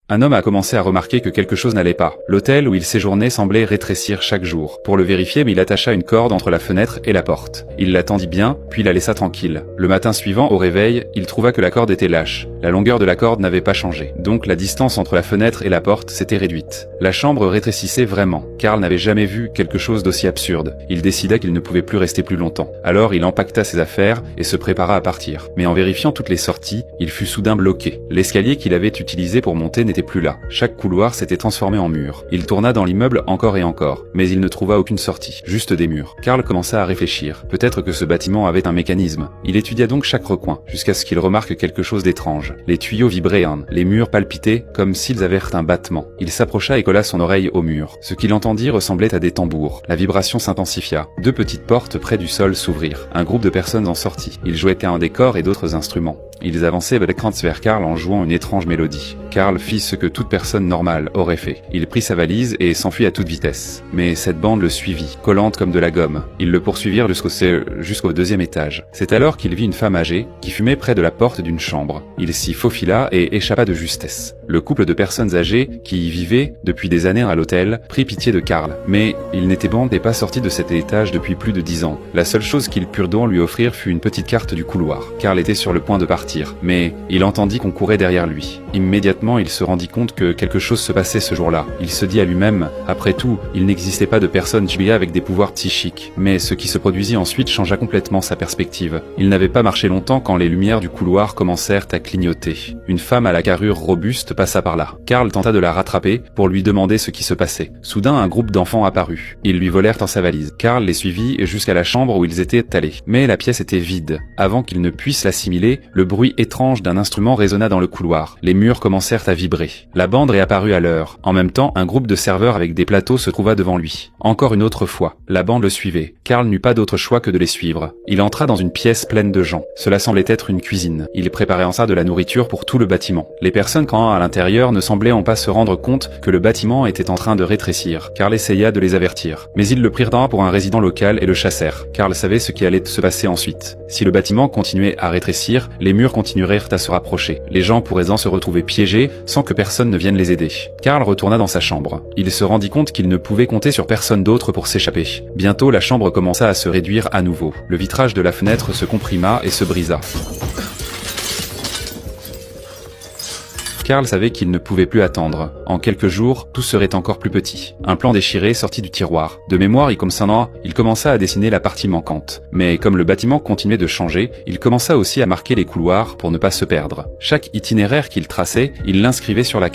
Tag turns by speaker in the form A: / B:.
A: un homme a commencé à remarquer que quelque chose n'allait pas. L'hôtel où il séjournait semblait rétrécir chaque jour. Pour le vérifier, il attacha une corde entre la fenêtre et la porte. Il l'attendit bien, puis la laissa tranquille. Le matin suivant, au réveil, il trouva que la corde était lâche. La longueur de la corde n'avait pas changé. Donc la distance entre la fenêtre et la porte s'était réduite. La chambre rétrécissait vraiment. Karl n'avait jamais vu quelque chose d'aussi absurde. Il décida qu'il ne pouvait plus rester plus longtemps. Alors il empaqueta ses affaires et se prépara à partir. Mais en vérifiant toutes les sorties, il fut soudain bloqué. L'escalier qu'il avait utilisé pour monter n'était plus là. Chaque couloir s'était transformé en mur. Il tourna dans l'immeuble encore et encore, mais il ne trouva aucune sortie, juste des murs. Karl commença à réfléchir. Peut-être que ce bâtiment avait un mécanisme. Il étudia donc chaque recoin, jusqu'à ce qu'il remarque quelque chose d'étrange. Les tuyaux vibraient, les murs palpitaient comme s'ils avaient un battement. Il s'approcha et colla son oreille au mur. Ce qu'il entendit ressemblait à des tambours. La vibration s'intensifia. Deux petites portes près du sol s'ouvrirent. Un groupe de personnes en sortit. Ils jouaient un décor et d'autres instruments. Ils avançaient vers Karl en jouant une étrange mélodie. Karl fit ce que toute personne normale aurait fait. Il prit sa valise et s'enfuit à toute vitesse. Mais cette bande le suivit, collante comme de la gomme. Ils le poursuivirent jusqu'au deuxième étage. C'est alors qu'il vit une femme âgée qui fumait près de la porte d'une chambre. Il s'y faufila et échappa de justesse. Le couple de personnes âgées qui y vivaient depuis des années à l'hôtel prit pitié de Karl. Mais il n'était pas sorti de cet étage depuis plus de 10 ans. La seule chose qu'ils purent donc lui offrir fut une petite carte du couloir. Karl était sur le point de partir, mais il entendit qu'on courait derrière lui. Immédiatement, il se rendit compte que quelque chose se passait ce jour-là. Il se dit à lui-même, après tout, il n'existait pas de personne avec des pouvoirs psychiques. Mais ce qui se produisit ensuite changea complètement sa perspective. Il n'avait pas marché longtemps quand les lumières du couloir commencèrent à clignoter. Une femme à la carrure robuste passa par là. Karl tenta de la rattraper pour lui demander ce qui se passait. Soudain, un groupe d'enfants apparut. Ils lui volèrent dans sa valise. Karl les suivit jusqu'à la chambre où ils étaient allés. Mais la pièce était vide. Avant qu'il ne puisse l'assimiler, le bruit étrange d'un instrument résonna dans le couloir. Les murs commencèrent à vibrer. La bande réapparut à l'heure. En même temps, un groupe de serveurs avec des plateaux se trouva devant lui. Encore une autre fois, la bande le suivait. Karl n'eut pas d'autre choix que de les suivre. Il entra dans une pièce pleine de gens. Cela semblait être une cuisine. Il préparait en ça de la nourriture pour tout le bâtiment. Les personnes quand à l'intérieur ne semblaient pas se rendre compte que le bâtiment était en train de rétrécir. Karl essaya de les avertir. Mais ils le prirent pour un résident local et le chassèrent. Karl savait ce qui allait se passer ensuite. Si le bâtiment continuait à rétrécir, les murs continuèrent à se rapprocher. Les gens pourraient se retrouver piégés sans que personne ne vienne les aider. Karl retourna dans sa chambre. Il se rendit compte qu'il ne pouvait compter sur personne d'autre pour s'échapper. Bientôt, la chambre commença à se réduire à nouveau. Le vitrage de la fenêtre se comprima et se brisa. Karl savait qu'il ne pouvait plus attendre. En quelques jours, tout serait encore plus petit. Un plan déchiré sortit du tiroir. De mémoire, il commença à dessiner la partie manquante. Mais comme le bâtiment continuait de changer, il commença aussi à marquer les couloirs pour ne pas se perdre. Chaque itinéraire qu'il traçait, il l'inscrivait sur la carte.